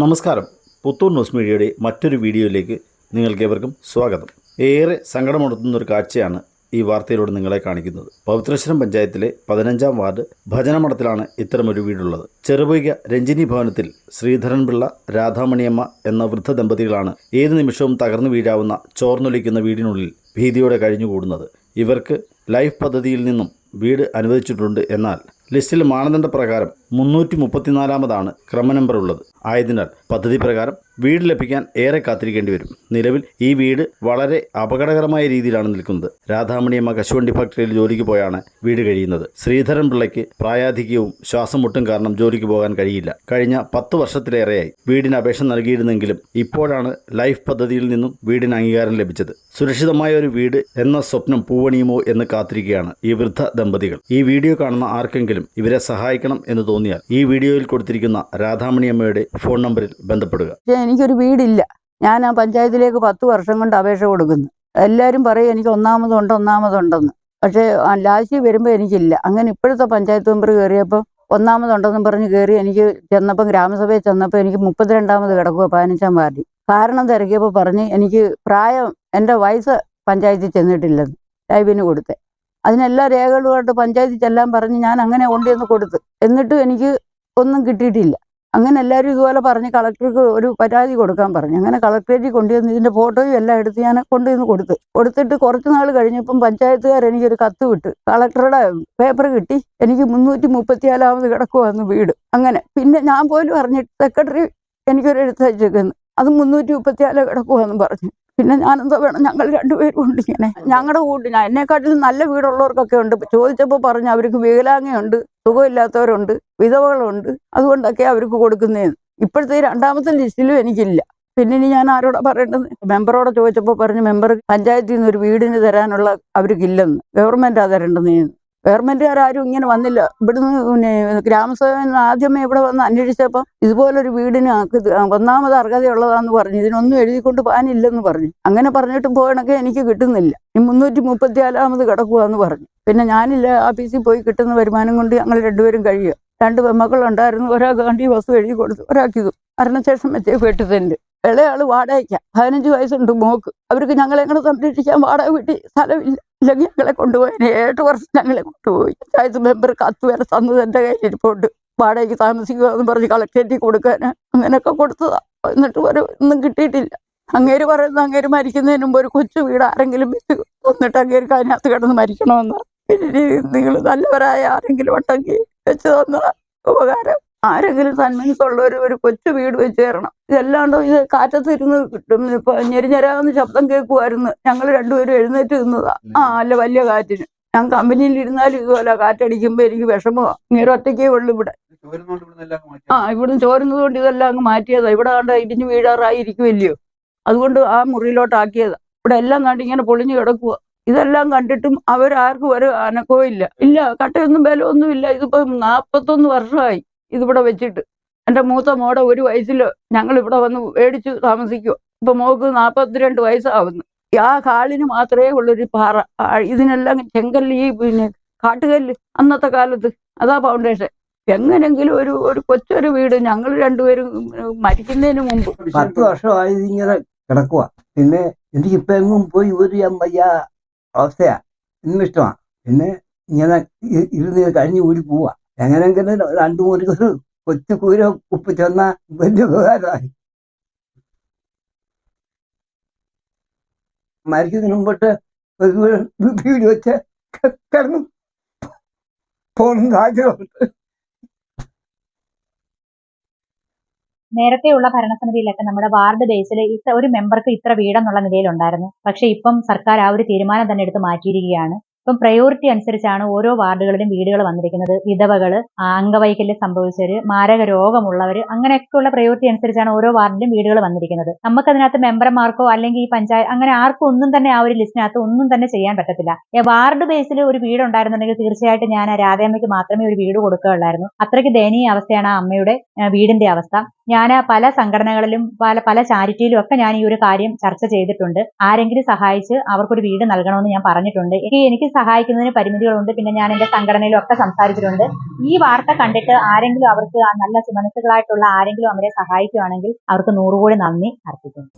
നമസ്കാരം. പുത്തൂർ ന്യൂസ് മീഡിയയുടെ മറ്റൊരു വീഡിയോയിലേക്ക് നിങ്ങൾക്കേവർക്കും സ്വാഗതം. ഏറെ സങ്കടമുണർത്തുന്നൊരു കാഴ്ചയാണ് ഈ വാർത്തയിലൂടെ നിങ്ങളെ കാണിക്കുന്നത്. പവിത്രേശ്വരം പഞ്ചായത്തിലെ 15-ാം വാർഡ് ഭജനമഠത്തിലാണ് ഇത്തരമൊരു വീടുള്ളത്. ചെറുപൊയ്ക രഞ്ജിനി ഭവനത്തിൽ ശ്രീധരൻപിള്ള, രാധാമണിയമ്മ എന്ന വൃദ്ധ ദമ്പതികളാണ് ഏതു നിമിഷവും തകർന്നു വീഴാവുന്ന ചോർന്നൊലിക്കുന്ന വീടിനുള്ളിൽ ഭീതിയോടെ കഴിഞ്ഞുകൂടുന്നത്. ഇവർക്ക് ലൈഫ് പദ്ധതിയിൽ നിന്നും വീട് അനുവദിച്ചിട്ടുണ്ട്. എന്നാൽ ലിസ്റ്റിൽ മാനദണ്ഡപ്രകാരം 334-ാമതാണ് ക്രമ നമ്പർ ഉള്ളത്. ആയതിനാൽ പദ്ധതി പ്രകാരം വീട് ലഭിക്കാൻ ഏറെ കാത്തിരിക്കേണ്ടി വരും. നിലവിൽ ഈ വീട് വളരെ അപകടകരമായ രീതിയിലാണ് നിൽക്കുന്നത്. രാധാമണിയമ്മ കശുവണ്ടി ഫാക്ടറിയിൽ ജോലിക്ക് പോയാണ് വീട് കഴിയുന്നത്. ശ്രീധരൻ പിള്ളയ്ക്ക് പ്രായാധിക്യവും ശ്വാസം മുട്ടും കാരണം ജോലിക്ക് പോകാൻ കഴിയില്ല. കഴിഞ്ഞ 10 വർഷത്തിലേറെയായി വീടിന് അപേക്ഷ നൽകിയിരുന്നെങ്കിലും ഇപ്പോഴാണ് ലൈഫ് പദ്ധതിയിൽ നിന്നും വീടിന് അംഗീകാരം ലഭിച്ചത്. സുരക്ഷിതമായ ഒരു വീട് എന്ന സ്വപ്നം പൂവണിയുമോ എന്ന് കാത്തിരിക്കുകയാണ് ഈ വൃദ്ധ ദമ്പതികൾ. ഈ വീഡിയോ കാണുന്ന ആർക്കെങ്കിലും ഇവരെ സഹായിക്കണം എന്ന് തോന്നിയാൽ ഈ വീഡിയോയിൽ കൊടുത്തിരിക്കുന്ന രാധാമണിയമ്മയുടെ ഫോൺ നമ്പറിൽ ബന്ധപ്പെടുക. എനിക്കൊരു വീടില്ല. ഞാൻ ആ പഞ്ചായത്തിലേക്ക് 10 വർഷം കൊണ്ട് അപേക്ഷ കൊടുക്കുന്നു. എല്ലാവരും പറയും എനിക്ക് ഒന്നാമതുണ്ടെന്ന്. പക്ഷേ ലാസ്റ്റ് വരുമ്പോൾ എനിക്കില്ല. അങ്ങനെ ഇപ്പോഴത്തെ പഞ്ചായത്ത് മെമ്പർ കയറിയപ്പോൾ ഒന്നാമതുണ്ടെന്നും പറഞ്ഞ് കയറി. എനിക്ക് ചെന്നപ്പം ഗ്രാമസഭയിൽ ചെന്നപ്പോൾ എനിക്ക് 32-ാമത് കിടക്കുക 15-ാം വാർഡിൽ. കാരണം തിരക്കിയപ്പോൾ പറഞ്ഞ് എനിക്ക് എൻ്റെ വയസ്സ് പഞ്ചായത്തിൽ ചെന്നിട്ടില്ലെന്ന് ലൈവിന് കൊടുത്തേ. അതിനെല്ലാ രേഖകളുമായിട്ട് പഞ്ചായത്തിൽ ചെല്ലാൻ പറഞ്ഞ് ഞാൻ അങ്ങനെ കൊണ്ടുവന്ന് കൊടുത്ത്. എന്നിട്ടും എനിക്ക് ഒന്നും കിട്ടിയിട്ടില്ല. അങ്ങനെ എല്ലാവരും ഇതുപോലെ പറഞ്ഞ് കളക്ടർക്ക് ഒരു പരാതി കൊടുക്കാൻ പറഞ്ഞു. അങ്ങനെ കളക്ടറേറ്റിൽ കൊണ്ടുവന്ന് ഇതിൻ്റെ ഫോട്ടോയും എല്ലാം എടുത്ത് ഞാൻ കൊണ്ടുവന്ന് കൊടുത്തിട്ട് കുറച്ച് നാൾ കഴിഞ്ഞപ്പം പഞ്ചായത്തുകാർ എനിക്കൊരു കത്ത് വിട്ട്. കളക്ടറുടെ പേപ്പർ കിട്ടി. എനിക്ക് 334-ാമത് കിടക്കുവാന്ന് വീട്. അങ്ങനെ പിന്നെ ഞാൻ പോലും അറിഞ്ഞിട്ട് സെക്രട്ടറി എനിക്കൊരു എഴുത്തയച്ചേക്കുന്നു. അത് 334 കിടക്കുവാന്ന് പറഞ്ഞു. പിന്നെ ഞാനെന്താ വേണം, ഞങ്ങൾ രണ്ടുപേരും ഉണ്ട് ഇങ്ങനെ. ഞങ്ങളുടെ കൂട്ടിന് എന്നെക്കാട്ടിലും നല്ല വീടുള്ളവർക്കൊക്കെ ഉണ്ട്. ചോദിച്ചപ്പോൾ പറഞ്ഞു അവർക്ക് വികലാംഗയുണ്ട്, സുഖമില്ലാത്തവരുണ്ട്, വിധവകളുണ്ട്, അതുകൊണ്ടൊക്കെ അവർക്ക് കൊടുക്കുന്നതെന്ന്. ഇപ്പോഴത്തെ 2ാമത്തെ ലിസ്റ്റിലും എനിക്കില്ല. പിന്നെ ഇനി ഞാൻ ആരോടാ പറയേണ്ടത്? മെമ്പറോടെ ചോദിച്ചപ്പോൾ പറഞ്ഞു മെമ്പർ പഞ്ചായത്തിൽ നിന്ന് ഒരു വീടിന് തരാനുള്ള അവർക്കില്ലെന്ന്, ഗവൺമെൻറ്റാ തരേണ്ടതെന്ന്. ഗവൺമെൻറ്റുകാരും ഇങ്ങനെ വന്നില്ല. ഇവിടുന്ന് പിന്നെ ഗ്രാമസഭയിൽ ആദ്യമേ ഇവിടെ വന്ന് അന്വേഷിച്ചപ്പോൾ ഇതുപോലൊരു വീടിന് 1ാമത് അർഹതയുള്ളതാന്ന് പറഞ്ഞു. ഇതിനൊന്നും എഴുതിക്കൊണ്ട് പോകാനില്ലെന്ന് പറഞ്ഞു. അങ്ങനെ പറഞ്ഞിട്ട് പോകണൊക്കെ എനിക്ക് കിട്ടുന്നില്ല. ഈ 334-ാമത് കിടക്കുകയെന്ന് പറഞ്ഞു. പിന്നെ ഞാനില്ല, ഓഫീസിൽ പോയി കിട്ടുന്ന വരുമാനം കൊണ്ട് ഞങ്ങൾ രണ്ടുപേരും കഴിയുക. 2 പെൺമക്കളുണ്ടായിരുന്നു. ഒരാൾക്ക് വണ്ടി ബസ് എഴുതി കൊടുത്തു, ഒരാൾക്കിതും. മരണശേഷം വെച്ചേ 8 സെന്റ്. ഇളയാള് വാടകയ്ക്കാം. 15 വയസ്സുണ്ട് മോക്ക്. അവർക്ക് ഞങ്ങളെ കൂടെ സംരക്ഷിക്കാൻ വാടക വീട്ടിൽ സ്ഥലമില്ല. ഇല്ലെങ്കിൽ ഞങ്ങളെ കൊണ്ടുപോയി 7 വർഷം ഞങ്ങളെ കൊണ്ടുപോയി. പഞ്ചായത്ത് മെമ്പർ കത്ത് വരെ തന്നത് എൻ്റെ കയ്യിലിരിപ്പുണ്ട്. വാടകയ്ക്ക് താമസിക്കുക എന്ന് പറഞ്ഞ് കളക്ടറേറ്റിൽ കൊടുക്കാൻ അങ്ങനെയൊക്കെ കൊടുത്തതാ. എന്നിട്ട് ഒന്നും കിട്ടിയിട്ടില്ല. അങ്ങേര് പറയുന്നത് അങ്ങേര് മരിക്കുന്നതിന് മുമ്പ് ഒരു കൊച്ചു വീട് ആരെങ്കിലും വെച്ച് തന്നിട്ട് അങ്ങേർക്ക് അതിനകത്ത് കിടന്ന് മരിക്കണമെന്ന്. പിന്നെ നിങ്ങൾ നല്ലവരായ ആരെങ്കിലും ഉണ്ടെങ്കിൽ വെച്ച് തന്ന ഉപകാരം. ആരെങ്കിലും സന്മനസ്സുള്ളവർ ഒരു കൊച്ചു വീട് വെച്ച് തരണം. ഇതല്ലാണ്ടോ ഇത് കാറ്റത്തിരുന്ന് കിട്ടും. ഇപ്പൊ ഞെരിഞ്ഞെരാന്ന് ശബ്ദം കേൾക്കുമായിരുന്നു. ഞങ്ങൾ രണ്ടുപേരും എഴുന്നേറ്റ് നിന്നതാ. അല്ല വലിയ കാറ്റിന്. ഞാൻ കമ്പനിയിൽ ഇരുന്നാലും ഇതുപോലെ കാറ്റടിക്കുമ്പോ എനിക്ക് വിഷമമാണ്. ഇങ്ങനെ ഒറ്റയ്ക്കേ ഉള്ളു ഇവിടെ. ഇവിടുന്ന് ചോരുന്നത് കൊണ്ട് ഇതെല്ലാം അങ്ങ് മാറ്റിയതാ. ഇവിടെ കണ്ട ഇടിഞ്ഞു വീഴാറായിരിക്കുമല്ലയോ, അതുകൊണ്ട് ആ മുറിയിലോട്ടാക്കിയതാ. ഇവിടെ എല്ലാം കണ്ട് ഇങ്ങനെ പൊളിഞ്ഞു കിടക്കുക. ഇതെല്ലാം കണ്ടിട്ടും അവരാർക്കും ഒരു അനക്കവും ഇല്ല. കട്ടയൊന്നും ബലമൊന്നും ഇല്ല. ഇതിപ്പോ 41 വർഷമായി ഇതിവിടെ വെച്ചിട്ട്. എൻ്റെ മൂത്ത മോടെ 1 വയസ്സിൽ ഞങ്ങൾ ഇവിടെ വന്ന് മേടിച്ച് താമസിക്കുക. ഇപ്പൊ മോക്ക് 42 വയസ്സാവുന്നു. ആ കാലിന് മാത്രമേ ഉള്ളൊരു പാറ. ഇതിനെല്ലാം ചെങ്കല്ല്, ഈ പിന്നെ കാട്ടുകല്ല് അന്നത്തെ കാലത്ത് അതാ ഫൗണ്ടേഷൻ. എങ്ങനെങ്കിലും ഒരു കൊച്ചൊരു വീട് ഞങ്ങൾ രണ്ടുപേരും മരിക്കുന്നതിന് മുമ്പ്. 10 വർഷമായി ഇങ്ങനെ കിടക്കുക. പിന്നെ എനിക്കിപ്പോ എങ്ങും പോയി ഒരു വയ്യ അവസ്ഥയാ. ഇന്നും ഇഷ്ടമാണ്. പിന്നെ ഇങ്ങനെ ഇരുന്ന് കഴിഞ്ഞ് കൂടി പോവാ. എങ്ങനെങ്കിലും 2-3 കൊച്ചു കൂര ഉപ്പ് ചെന്ന വലിയ ഉപകാരമായി. മരിക്കുന്നതിന് മുമ്പോട്ട് വീട് വെച്ച് കിടന്നു പോകുന്ന സാഹചര്യമുണ്ട്. നേരത്തെയുള്ള ഭരണസമിതിയിലൊക്കെ നമ്മുടെ വാർഡ് ബേസിൽ ഒരു മെമ്പർക്ക് ഇത്ര വീടെന്നുള്ള നിലയിലുണ്ടായിരുന്നു. പക്ഷെ ഇപ്പം സർക്കാർ ആ ഒരു തീരുമാനം തന്നെ എടുത്ത് മാറ്റിയിരിക്കുകയാണ്. ഇപ്പം പ്രയോറിറ്റി അനുസരിച്ചാണ് ഓരോ വാർഡുകളിലും വീടുകൾ വന്നിരിക്കുന്നത്. വിധവകള്, അംഗവൈകല്യം സംഭവിച്ചവര്, മാരക രോഗമുള്ളവര്, അങ്ങനെയൊക്കെയുള്ള പ്രയോറിറ്റി അനുസരിച്ചാണ് ഓരോ വാർഡിലും വീടുകൾ വന്നിരിക്കുന്നത്. നമുക്കതിനകത്ത് മെമ്പർമാർക്കോ അല്ലെങ്കിൽ ഈ പഞ്ചായത്ത് അങ്ങനെ ആർക്കും ഒന്നും തന്നെ ആ ഒരു ലിസ്റ്റിനകത്ത് ഒന്നും തന്നെ ചെയ്യാൻ പറ്റത്തില്ല. വാർഡ് ബേസിൽ ഒരു വീടുണ്ടായിരുന്നുണ്ടെങ്കിൽ തീർച്ചയായിട്ടും ഞാൻ ആ രാധയമ്മയ്ക്ക് മാത്രമേ ഒരു വീട് കൊടുക്കുകയുള്ളായിരുന്നു. അത്രയ്ക്ക് ദയനീയ അവസ്ഥയാണ് ആ അമ്മയുടെ വീടിന്റെ അവസ്ഥ. ഞാൻ പല സംഘടനകളിലും പല ചാരിറ്റിയിലും ഒക്കെ ഞാൻ ഈ ഒരു കാര്യം ചർച്ച ചെയ്തിട്ടുണ്ട്. ആരെങ്കിലും സഹായിച്ച് അവർക്കൊരു വീട് നൽകണമെന്ന് ഞാൻ പറഞ്ഞിട്ടുണ്ട്. എനിക്ക് സഹായിക്കുന്നതിന് പരിമിതികളുണ്ട്. പിന്നെ ഞാൻ എന്റെ സംഘടനയിലും ഒക്കെ സംസാരിച്ചിട്ടുണ്ട്. ഈ വാർത്ത കണ്ടിട്ട് ആരെങ്കിലും അവർക്ക് നല്ല സുമനസ്സുകളായിട്ടുള്ള ആരെങ്കിലും അവരെ സഹായിക്കുകയാണെങ്കിൽ അവർക്ക് 100 കോടി നന്ദി അർപ്പിക്കുന്നു.